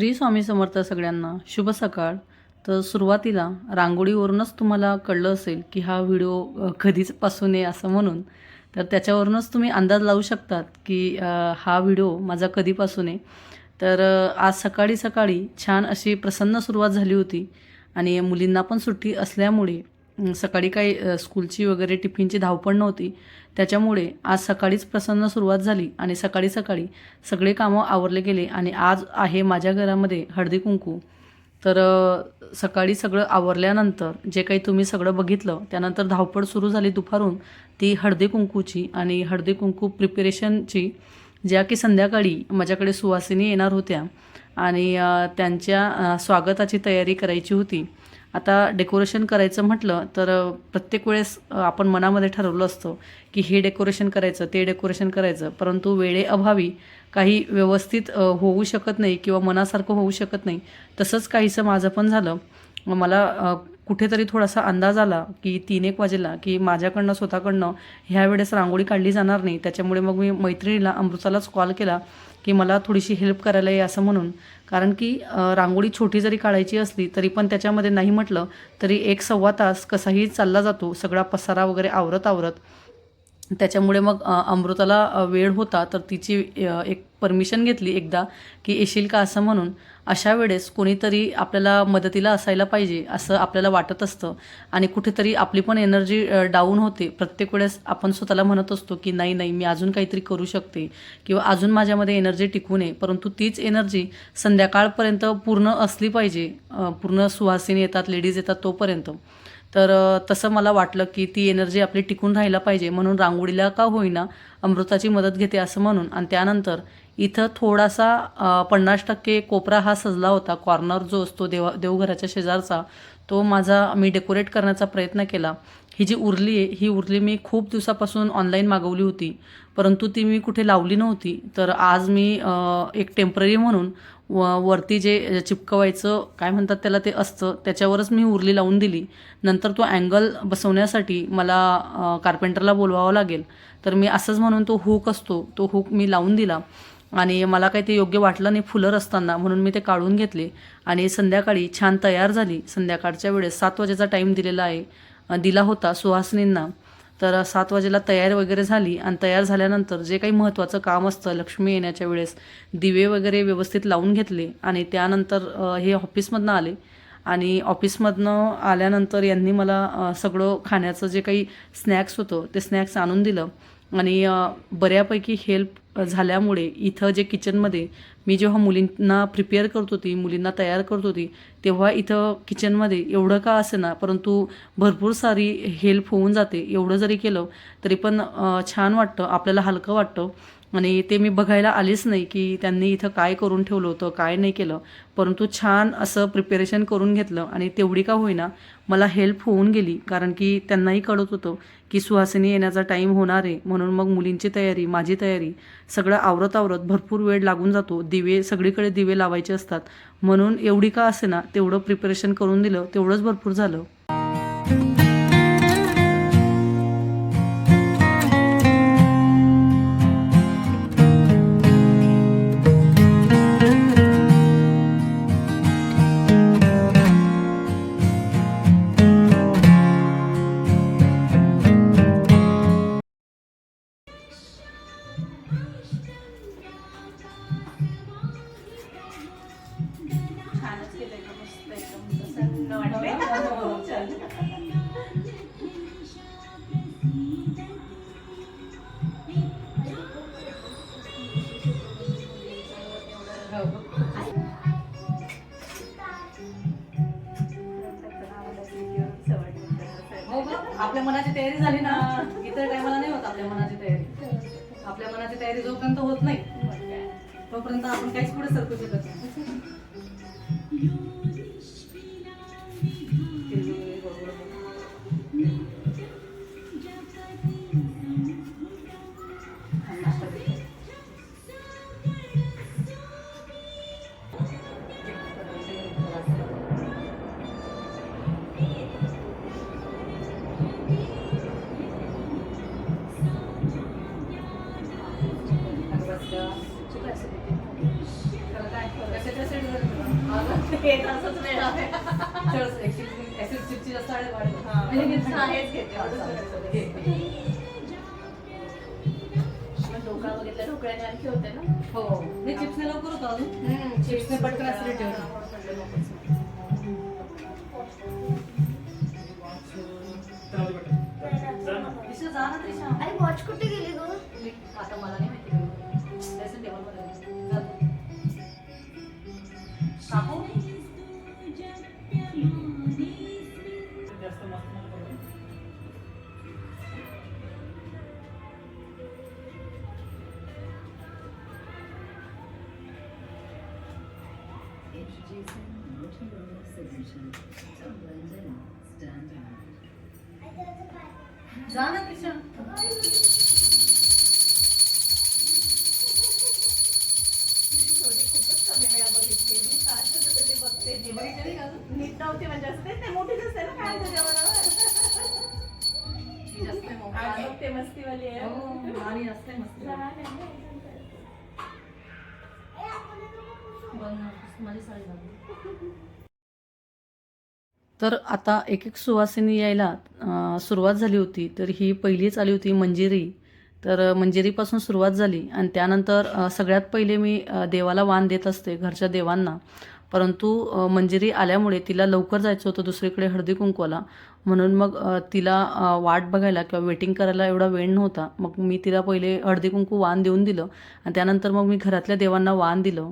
श्री स्वामी समर्थ सगळ्यांना शुभ सकाळ. तर सुरुवातीला रांगोळीवरूनच तुम्हाला कळलं असेल की हा व्हिडिओ कधीच पासून आहे असं म्हणून. तर त्याच्यावरूनच तुम्ही अंदाज लावू शकतात की हा व्हिडिओ माझा कधीपासून आहे. तर आज सकाळी सकाळी छान अशी प्रसन्न सुरुवात झाली होती आणि मुलींना पण सुट्टी असल्यामुळे सकाळी काही स्कूलची वगैरे टिफिनची धावपळ नव्हती. त्याच्यामुळे आज सकाळीच प्रसन्न सुरुवात झाली आणि सकाळी सकाळी सगळे कामं आवरले गेले आणि आज आहे माझ्या घरामध्ये हळदी कुंकू. तर सकाळी सगळं आवरल्यानंतर जे काही तुम्ही सगळं बघितलं त्यानंतर धावपळ सुरू झाली दुपारून ती हळदी कुंकूची आणि हळदी कुंकू प्रिपरेशनची, ज्या की संध्याकाळी माझ्याकडे सुवासिनी येणार होत्या आणि त्यांच्या स्वागताची तयारी करायची होती. आता डेकोरेशन करायचं म्हटलं तर प्रत्येक वेळेस आपण मनामध्ये ठरवलं असतं की हे डेकोरेशन करायचं ते डेकोरेशन करायचं, परंतु वेळेअभावी काही व्यवस्थित होऊ शकत नाही किंवा मनासारखं होऊ शकत नाही. तसंच काहीसं माझं पण झालं. मला कुठेतरी थोडासा अंदाज आला की 3-1 वाजेला की माझ्याकडनं स्वतःकडनं ह्या वेळेस रांगोळी काढली जाणार नाही. त्याच्यामुळे मग मी मैत्रिणीला अमृतालाच कॉल केला की मला थोडीशी हेल्प करायला ये असं म्हणून. कारण की रांगोळी छोटी जरी काढायची असली तरी पण त्याच्यामध्ये नाही म्हटलं तरी 1-1.25 तास कसाही चालला जातो सगळा पसारा वगैरे आवरत आवरत. त्याच्यामुळे मग अमृताला वेळ होता तर तिची एक परमिशन घेतली एकदा की येशील का असं म्हणून. अशा वेळेस कोणीतरी आपल्याला मदतीला असायला पाहिजे असं आपल्याला वाटत असतं आणि कुठेतरी आपली पण एनर्जी डाऊन होते. प्रत्येक वेळेस आपण स्वतःला म्हणत असतो की नाही नाही मी अजून काहीतरी करू शकते किंवा अजून माझ्यामध्ये एनर्जी टिकू नये, परंतु तीच एनर्जी संध्याकाळपर्यंत पूर्ण असली पाहिजे. पूर्ण सुवासिनी येतात, लेडीज येतात तोपर्यंत. तर तसं मला वाटलं की ती एनर्जी आपली टिकून राहायला पाहिजे म्हणून रांगोळीला का होईना अमृताची मदत घेते असं म्हणून. आणि त्यानंतर इथं थोडासा 50% कोपरा हा सजला होता. कॉर्नर जो असतो देवघराच्या शेजारचा तो मी डेकोरेट करण्याचा प्रयत्न केला. ही जी उरली आहे ही उरली मी खूप दिवसापासून ऑनलाईन मागवली होती, परंतु ती मी कुठे लावली नव्हती. तर आज मी एक टेम्पररी म्हणून वरती जे चिपकवायचं काय म्हणतात त्याला ते असतं त्याच्यावरच मी उरली लावून दिली. नंतर तो अँगल बसवण्यासाठी मला कार्पेंटरला बोलवावं लागेल. तर मी असंच म्हणून तो हुक असतो तो हुक मी लावून दिला आणि मला काही ते योग्य वाटलं नाही फुलर असताना म्हणून मी ते काढून घेतले आणि संध्याकाळी छान तयार झाली. संध्याकाळच्या वेळेस 7 वाजेचा टाईम दिला होता सुहासिनींना. तर 7 वाजेला तयार वगैरे झाली आणि तयार झाल्यानंतर जे काही महत्त्वाचं काम असतं लक्ष्मी येण्याच्या वेळेस दिवे वगैरे व्यवस्थित लावून घेतले आणि त्यानंतर हे ऑफिसमधनं आले आणि ऑफिसमधनं आल्यानंतर यांनी मला सगळं खाण्याचं जे काही स्नॅक्स होतं ते स्नॅक्स आणून दिलं आणि बऱ्यापैकी हेल्प झाल्यामुळे इथं जे किचनमध्ये मी जेव्हा मुलींना प्रिपेअर करत होती, मुलींना तयार करत होती, तेव्हा इथं किचनमध्ये एवढं का असेना परंतु भरपूर सारी हेल्प होऊन जाते. एवढं जरी केलं तरी पण छान वाटतं, आपल्याला हलकं वाटतं. आणि ते मी बघायला आलीच नाही की त्यांनी इथं काय करून ठेवलं होतं काय नाही केलं, परंतु छान असं प्रिपेरेशन करून घेतलं आणि तेवढी का होईना मला हेल्प होऊन गेली. कारण की त्यांनाही कळत होतं की सुहासिनी येण्याचा टाईम होणार आहे म्हणून मग मुलींची तयारी माझी तयारी सगळं आवरत आवरत भरपूर वेळ लागून जातो. दिवे सगळीकडे दिवे लावायचे असतात म्हणून एवढी का असेना तेवढं प्रिपरेशन करून दिलं तेवढंच भरपूर झालं. आपल्या मनाची तयारी झाली ना इतर टायमाला नाही होत. आपल्या मनाची तयारी जोपर्यंत होत नाही तोपर्यंत आपण काहीच पुढे सरकू शकत नाही. कशाच्या ढोकळा बघितला, ढोकळ्याने आणखी होते ना. हो नाही, चिप्सने लवकर होतं अजून. चिप्सने पटकन ऍसिडिटी होतं. त्रिशा जा ना त्रिशा. अरे वॉच कुठे गेली गं? आता मला नाही माहिती. ड्रेसिंग टेबलमध्ये जा तू. कापू? जा ना त्रिशा. नीट नव्हती म्हणजे असते ते मोठीच असते ना, काय ते मस्तीवाली आहे. आणि असते मस्त. माझी साडी घालू. तर आता एक एक सुवासिनी यायला सुरुवात झाली होती. तर ही पहिलीच आली होती मंजिरी. तर मंजिरीपासून सुरुवात झाली आणि त्यानंतर सगळ्यात पहिले मी देवाला वाण देत असते घरच्या देवांना. परंतु मंजिरी आल्यामुळे तिला लवकर जायचं होतं दुसरीकडे हळदी कुंकवाला, म्हणून मग तिला वाट बघायला किंवा वेटिंग करायला एवढा वेळ नव्हता. मग मी तिला पहिले हळदी कुंकू वाण देऊन दिलं आणि त्यानंतर मग मी घरातल्या देवांना वाण दिलं.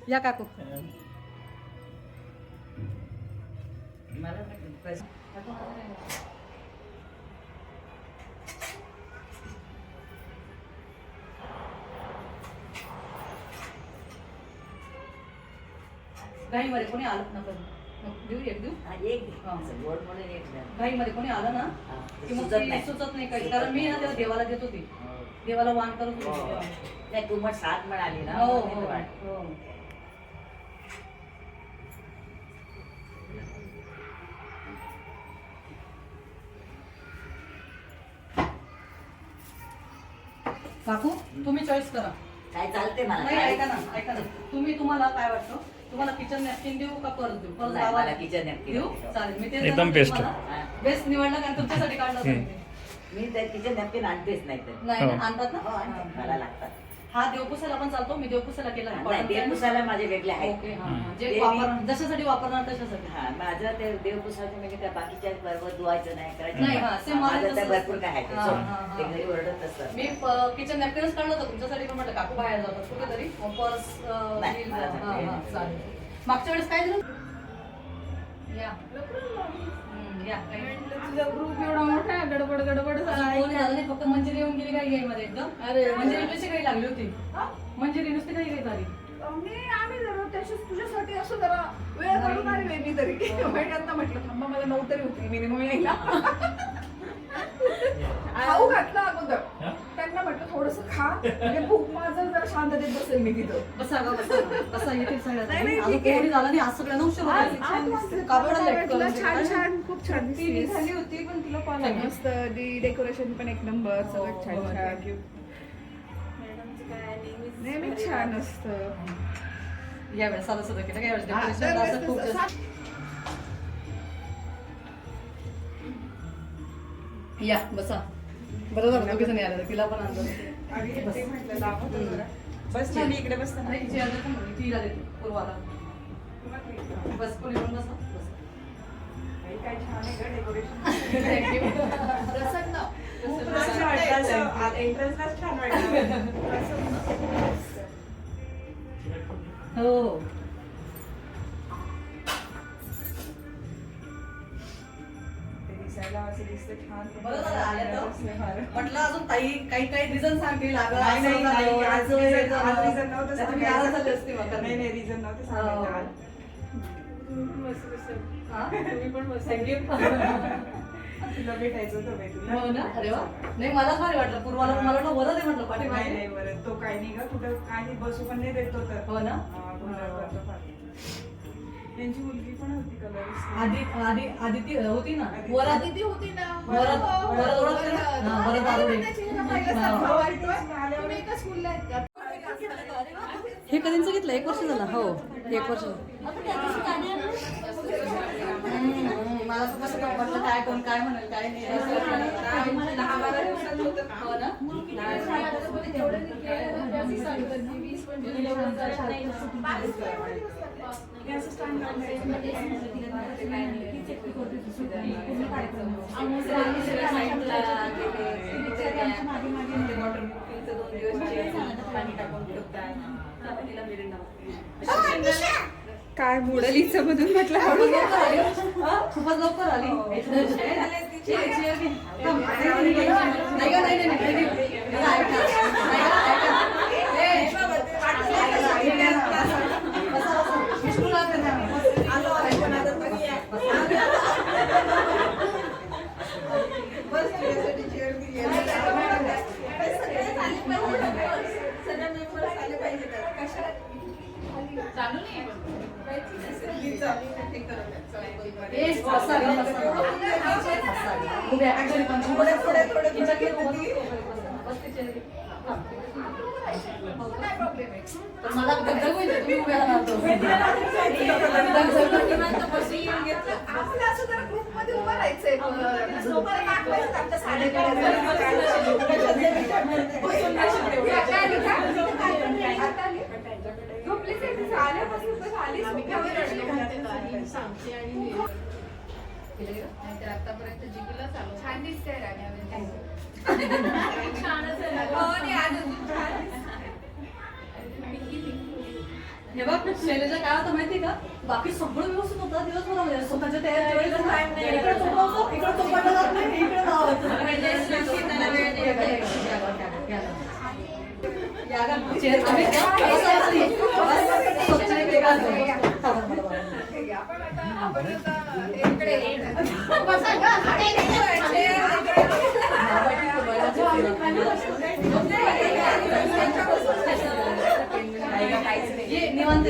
या काकू. घाईमध्ये कोणी आलं नको देऊ एक देऊ घाईमध्ये कोणी आलं ना की मग ते सुचत नाही काही, कारण मी ना त्याला देवाला देत होती, देवाला वाण करत होती. नाही तू मग साथ म्हणाली ना. हो म्हणून हो वाट. हो. काकू तुम्ही चॉईस करा. काय चालते मला नाही काय? ऐका ना ऐका ना, तुम्हाला काय वाटतं, तुम्हाला किचन नॅपकिन देऊ का पर्स देऊ? पर्स नाही, लावा मला किचन नॅपकिन देऊ नक्की. चालेल. मी ते एकदम best. बेस्ट निवडलं कारण तुमच्यासाठी काढलं होतं मी. मी तर किचन नॅपकिन आणतेच नाही तर. नाही हो. ना, आणतात हो, ना. आणते. मला लागतात. हा देवपुसाला पण चालतो, मी देवपुसाला केला आहे. नाही देवपुसाला माझे वेगळे आहेत. ओके हा हा. जे ते मी- वापरणार जशासाठी वापरणार तशासाठी. हा माझं ते देवपुसाचं म्हणजे त्या बाकीच्या बरोबर धुवायचं नाही करायचं नाही, हा, same माझं माझं तर तसंच. भरपूर काय आहे हा, ते. हा, हा. ते घरी ओरडत असतं. मी किचन नॅपकिनच काढलं होतं तुमच्यासाठी, पण म्हटलं काकू बाहेर जातात कुठेतरी पर्स नाही, मला चालेल. मागच्या वेळेस काय दिलं या या काही. तुझा ग्रुप एवढा मोठा आहे, गडबड गडबड झाला. कोणी झालं नाही, फक्त मंजिरी येऊन गेली काही मध्ये एकदम. अरे. मंजिरी नुसती काही लागली होती, मंजिरी नुसती काही काही झाली. आम्ही जरा तुझ्यासाठी असं जरा वेळ काढून आली मी तरी. त्यांना म्हटलं थांबा मला 9 तरी होती मिनिमम यायला. खाऊ घातलं अगोदर, त्यांना म्हटलं थोडस खा म्हणजे भूक माझं जरा शांततेत बसेल मी तिथं. बसा ग बसा बसा येते नाही, सगळ्यात. नाही, अजून ठीक आहे. कोणी झालं नाही, आज सगळ्यांना उशीर होता. कापड late करून छान दिलं. छान खूप छान टीव्ही दिसतेस. झाली होती पण तुला कॉल Thank you. मस्त डेकोरेशन पण एक नंबर सगळं हो, छान हो, छान thank you. मॅडमचं काय नेहमी छान असतं. यावेळेस साधं सुद्धा केलं, यावेळेस हा, decoration दरवेळेस असं खूप तसं. जास्त. या बसा. बरं झालं दोघी जणी आल्या, तिला पण आणलं. बस. ते म्हटलं लावत होतं जरा. बस ना मी इकडे बसते ना. नाही, जी आली पण होती, तिला देते पूर्वाला. बस कोणी पण बसा बस. काय छान आहे का डेकोरेशन. Thank you. प्रसन्न. खूप छान वाटलं असं. एंट्रन्सलाच छान वाटलं. हो ते दिसायला असं दिसतं छान. बरं झालं आल्या तर. असं फार. म्हटलं अजून ताई काही काही रिझन सांगतील. अगं, नाही, असं नाही, झालं, नाही, आज असं reason- झालं. आज reason नव्हतं नाही, तुम्ही आला झाले असते मग. नाही नाही रिझन नव्हते सांगायला आज. हा? तुम्ही पण मस्त. Thank you. तुला भेटायचं होतं बाई तुला. हो ना, अरे वा. नाही मलाच भारी वाटलं, पूर्वाला मला वाटलं बरं ते म्हटलं नाही पाठीमागे. नाही बरं तो काही नाही ग कुठं काही बसू पण नाही देत तो तर. हो ना. हा, गोंधळ करतो फार. त्यांची मुलगी पण होती कलर. आदिती होती ना आदिती. वरात. आदिती होती ना. वरात- हो, वरात हो, ओळखते ना? वरात. हा, वरात आणि आरोही. त्याची हिला पाहिल्यासारखं हा. वाटतोय. तुम्ही एका स्कूलला आहेत का? हे कधीच घेतलं? 1 वर्ष झालं. हो 1 वर्ष. मला कसं वाटलं काय कोण काय म्हणाल काय नाही. हो ना. हे असं stand up काय मोडलीचं मधून म्हटलं खूपच लवकर आली. नाही गं, नाही, नाही, नाही, नाही. मला ऐका. नाही गं, ऐका. बसा, बसा. विष्णू लागते ना. मला दगदग होईल, तुम्ही उभ्या राहतो. आपलं असं जरा ग्रुपमध्ये उभं राहायचंय. लोकांना दाखवायचं आमच्या साड्या झोपलीच आहे ती. आल्यापासून तर आलीच नाही. आतापर्यंत जिंकला चालू. छान दिसतंय राण्या. हे बघ शैलेजा काय होतं माहिती का, बाकी सगळं व्यवस्थित होतं दिवसभरामध्ये. स्वतःच्या तयारीच्या वेळेस नाही. इकडे झोपावतो, इकडे झोपायला जात नाही, इकडे लावायचं. या गं, चेअर कमी द्या. बसा, बसा. स्वच्छ वेगळा. बाबांनी आता हे इकडे बसा गं, ये निवांत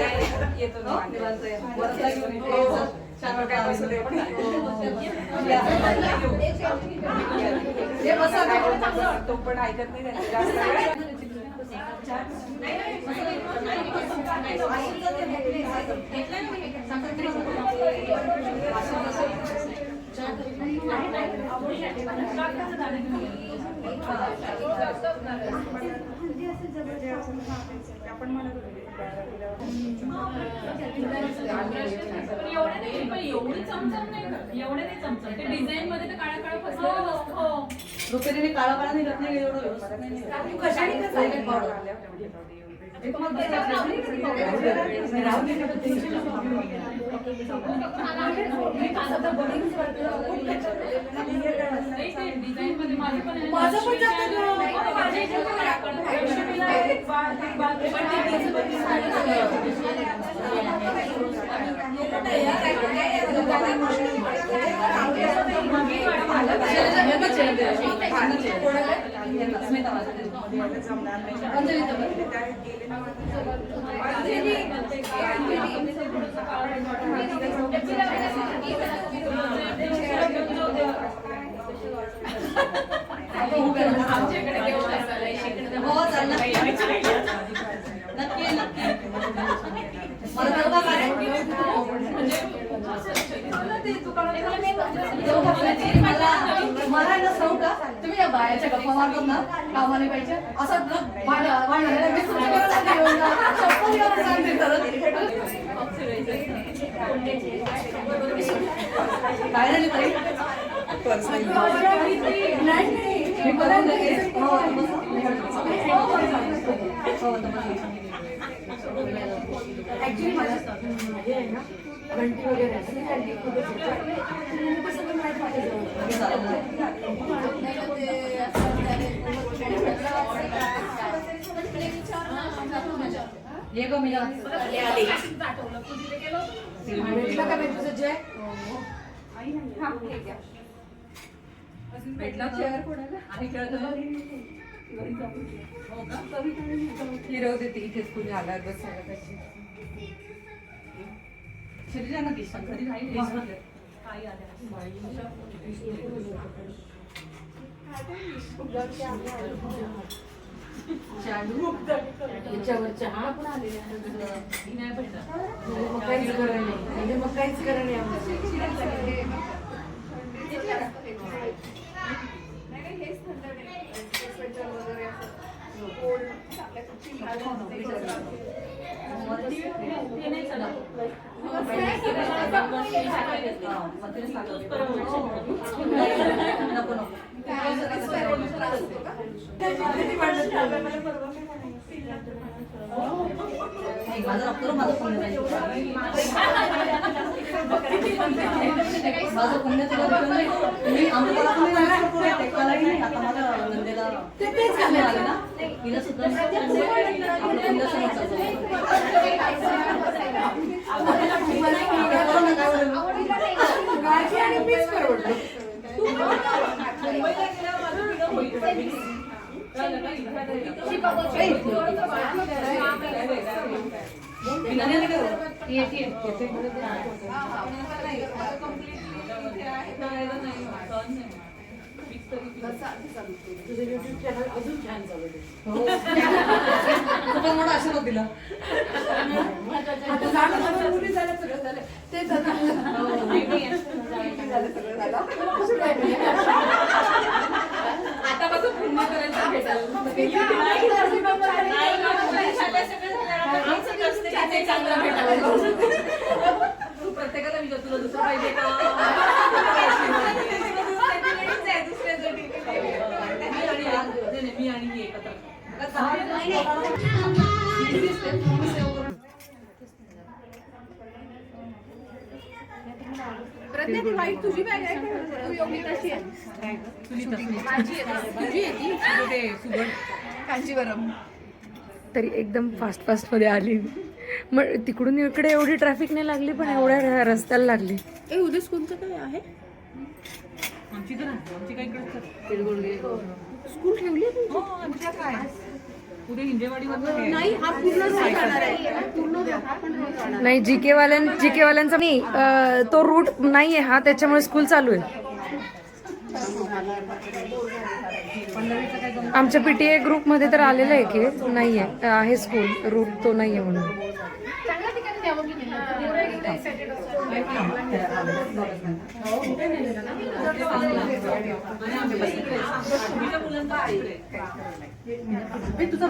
येतो निवांत तो पण ऐकत नाही त्यांची जास्त वेळ. आपण म्हणत होतो रुपेरीने काळा काळा निघत नाही एवढं व्यवस्थित नाही. मला ना सांगू का तुम्ही या बायाच्या गप्पा मारतात ना कामाने पाहिजे असं काय झाली ताई ऍक्च्युली मला हे आहे ना घंटी वगैरे ये गो मी तुझं जय भेटला चेअर कोणाला आणि हिरव देते इथेच कुणी आल्यावर बसायला पाहिजे शरीरानं दिसतात घरी नाही याच्यावर चहा पण आलेला मग काहीच करण नाही म्हणजे मग काहीच करण नाही माझं पुण्य तुला मी आम्हाला नाही आता माझ्या नंदेला तेच कामे आले ना तिला सुद्धा तुझं युट्यूब चॅनल अजून छान चालू आशीर्वाद दिला आतापासून पुन्हा तू प्रत्येकाला विचार तुला दुसरं पाहिजे का मी आणि एकत्र प्रज्ञा ती वाईट तुझी बॅग आहे का तू एवढी कशी आहे माझी आहे तुझी आहे ती कांजीवरम तरी एकदम फास्ट मध्ये आली मग तिकडून इकडे एवढी ट्रॅफिक नाही लागली, पण एवढ्या रस्त्याला लागली. उद्या स्कूलचं काय आहे? स्कूल ठेवली नाही, हा पूर्ण रोड जाणार आहे. पूर्ण नाही, जीके वाल्यांचा नाही, तो रूट नाहीये हा, त्याच्यामुळे स्कूल चालू आहे. आमच्या पीटीए ग्रुपमध्ये तर आलेलं आहे की नाहीये, आहे स्कूल रूट तो नाहीये म्हणून.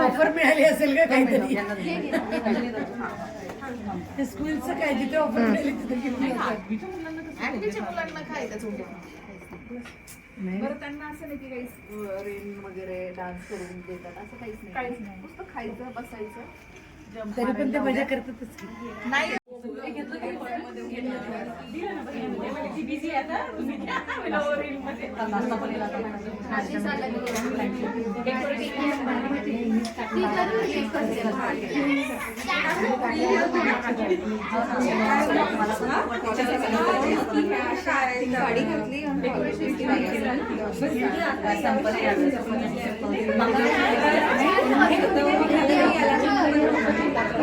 ऑफर मिळाली असेल का काहीतरी? स्कूलचं काय जिथे ऑफर मिळाली तिथे मुलांना खायचं बरं, त्यांना असं नाही की काही रेन वगैरे डान्स करून देतात, असं काहीच नाही. नुसतं खायचं, बसायचं. तरी पण ते मजा करतातच. नाही गाडी घातली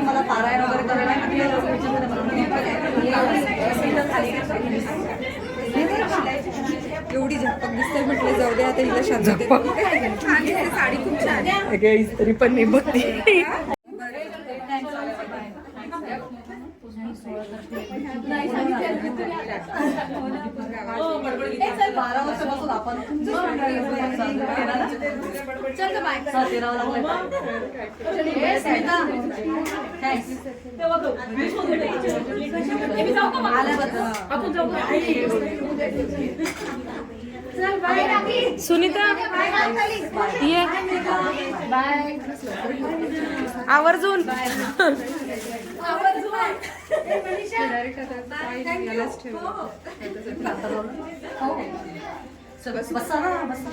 मला पारायण वगैरे एवढी झपक दिसते म्हटलं, जाऊ द्या आता हिला शांत. साडी खूप छान आहे. तरी पण नाही बघते. बारा वर्षापासून आपण सुनीता ये आवर्जून. बसा ना, बसा.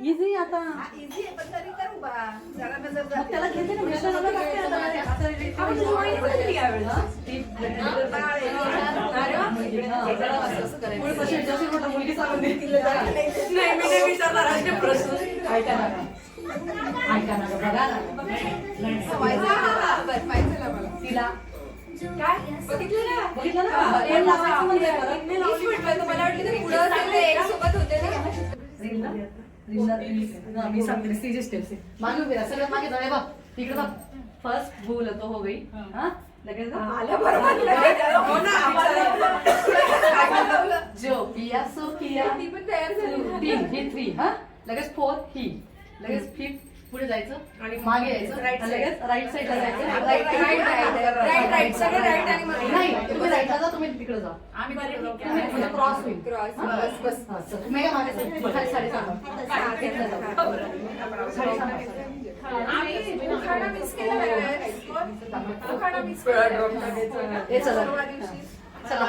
इझी आता इझी आहे, पण तरी करू बा. जरा नजर मग जाते. त्याला घेते ना मिक्सरला टाकते आता. आपण जुळणी बनवली यावेळेस, हा? मुळी कशी जशी म्हटलं मुलगी सांगून दे तिला जरा. नाही, मी नाही विचारणार असे प्रश्न. ऐका ना गं, बघा ना. बनवायचं ना मला. तिला काय बघितलं ना? एड लावायचं म्हणजे परत. मी म्हटलं तुम्हाला वाटलं तरी पुढं असेल तर एक सोबत होते ना. मी सांगते स्टेज स्टेप्स मागे उभी राहा, सगळ्यात मागे जाऊया बघ. इकडे बघ. फर्स्ट भूल तो हो गई. हा लगेच आलं बरोबर. हो ना, आम्हाला जो पिया सो पिया. ती पण तयार झाली. 3 ही 3 हा लगेच 4 ही लगेच 5 पुढे जायचं आणि मागे यायचं आणि लगेच राईट साईडला जायचं. राईट सगळं राईट आणि मग नाही तुम्ही राईटला जा, तुम्ही तिकडे जा. म्हणजे क्रॉस होईल. क्रॉस बस हा, चल. तुम्ही या मागे चल. खाली साडी सांगा. इकडे जाऊ. साडी सांगा. आम्ही उखाणा मिस केला उखाणा मिस केला. हे चला. परवा दिवशी चला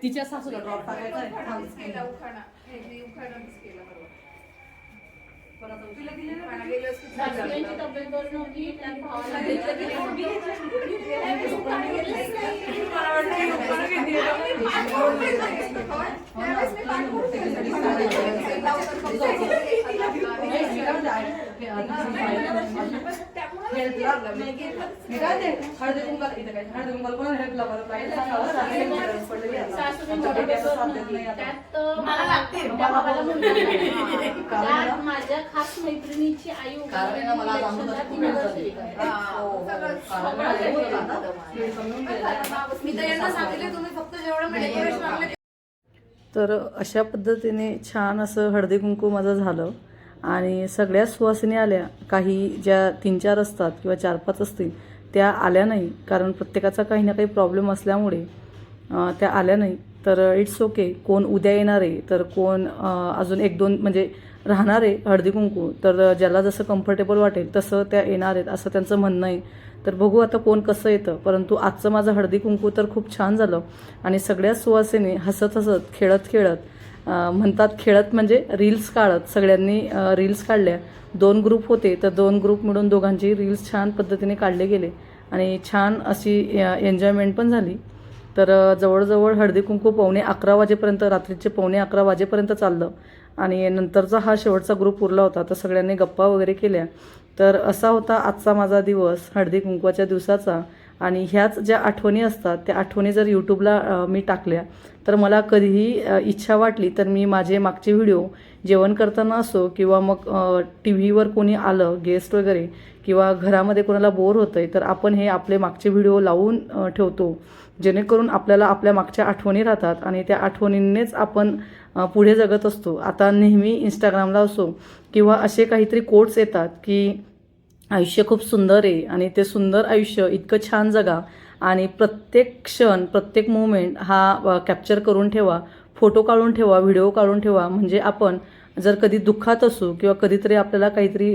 तिच्या सासूला ड्रॉप टाकायचा आहे. मिस केला उखाणा. हे उखाणा मिस केला परवा. उखाणा गेलो असतो. तब्येत बरी नव्हती, त्या भावाला हळदी कुंकाला इथं काय हळदी कुंकाला कोणाला हेल्प लावलं पाहिजे मला लागते. माझ्या खास मैत्रिणीची आई कारण ना मला मी तर यांना सांगितले तुम्ही फक्त जेवढं डेकोरेशन लागलं. तर अशा पद्धतीने छान असं हळदी कुंकू माझं झालं आणि सगळ्या सुवासिनी आल्या. काही ज्या 3-4 असतात किंवा 4-5 असतील त्या आल्या नाही, कारण प्रत्येकाचा काही ना काही प्रॉब्लेम असल्यामुळे त्या आल्या नाही. तर इट्स ओके. कोण उद्या येणार आहे तर कोण अजून 1-2 म्हणजे राहणार आहे हळदी कुंकू, तर ज्याला जसं कम्फर्टेबल वाटेल तसं त्या येणार आहेत असं त्यांचं म्हणणं आहे. तर बघू आता कोण कसं येतं. परंतु आजचं माझं हळदी कुंकू तर खूप छान झालं आणि सगळ्या सुवासिनी हसत हसत खेळत खेळत म्हणतात खेळत म्हणजे रील्स काढत सगळ्यांनी रील्स काढल्या. 2 ग्रुप होते तर 2 ग्रुप मिळून दोघांची रील्स छान पद्धतीने काढले गेले आणि छान अशी एन्जॉयमेंट पण झाली. तर जवळजवळ हळदी कुंकू 11:45 वाजेपर्यंत, रात्रीचे 11:45 वाजेपर्यंत चाललं आणि नंतरचा हा शेवटचा ग्रुप उरला होता तर सगळ्यांनी गप्पा वगैरे केल्या. तर असा होता आजचा माझा दिवस हळदी कुंकवाच्या दिवसाचा. आणि ह्याच ज्या आठवणी असतात त्या आठवणी जर यूट्यूबला मी टाकल्या तर मला कधीही इच्छा वाटली तर मी माझे मागचे व्हिडिओ जेवण करताना असो किंवा मग टी व्हीवर कोणी आलं गेस्ट वगैरे किंवा घरामध्ये कोणाला बोर होतंय तर आपण हे आपले मागचे व्हिडिओ लावून ठेवतो, जेणेकरून आपल्याला आपल्या मागच्या आठवणी राहतात आणि त्या आठवणींनीच आपण पुढे जगत असतो. आता नेहमी इंस्टाग्रामला असो किंवा असे काहीतरी कोट्स येतात की आयुष्य खूप सुंदर आहे आणि ते सुंदर आयुष्य इतकं छान जगा आणि प्रत्येक क्षण प्रत्येक मोमेंट हा कॅप्चर करून ठेवा, फोटो काढून ठेवा, व्हिडिओ काढून ठेवा. म्हणजे आपण जर कधी दुःखात असू किंवा कधीतरी आपल्याला काहीतरी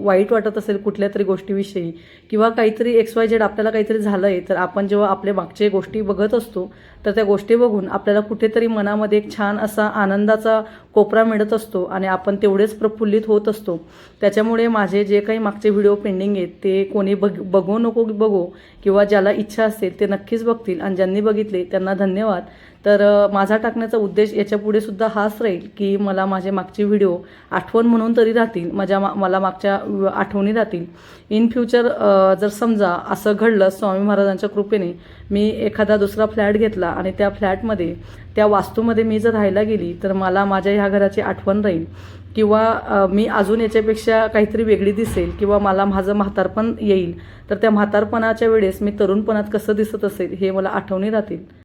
वाईट वाटत असेल कुठल्या तरी गोष्टीविषयी किंवा काहीतरी XYZ आपल्याला काहीतरी झालं आहे तर आपण जेव्हा आपल्या मागच्या गोष्टी बघत असतो तर त्या गोष्टी बघून आपल्याला कुठेतरी मनामध्ये एक छान असा आनंदाचा कोपरा मिळत असतो आणि आपण तेवढेच प्रफुल्लित होत असतो. त्याच्यामुळे माझे जे काही मागचे व्हिडिओ पेंडिंग आहेत ते कोणी बघू नको बघू किंवा ज्याला इच्छा असेल ते नक्कीच बघतील आणि ज्यांनी बघितले त्यांना धन्यवाद. तर माझा टाकण्याचा उद्देश याच्यापुढे सुद्धा हाच राहील की मला माझे मागचे व्हिडिओ आठवण म्हणून तरी राहतील, मला मागच्या आठवणी राहतील. इन फ्युचर जर समजा असं घडलं स्वामी महाराजांच्या कृपेने मी एखादा दुसरा फ्लॅट घेतला आणि त्या फ्लॅटमध्ये त्या वास्तूमध्ये मी जर राहायला गेली तर मला माझ्या ह्या घराची आठवण राहील किंवा मी अजून याच्यापेक्षा काहीतरी वेगळी दिसेल किंवा मला माझं म्हातारपण येईल तर त्या म्हातारपणाच्या वेळेस मी तरुणपणात कसं दिसत असेल हे मला आठवणी राहतील.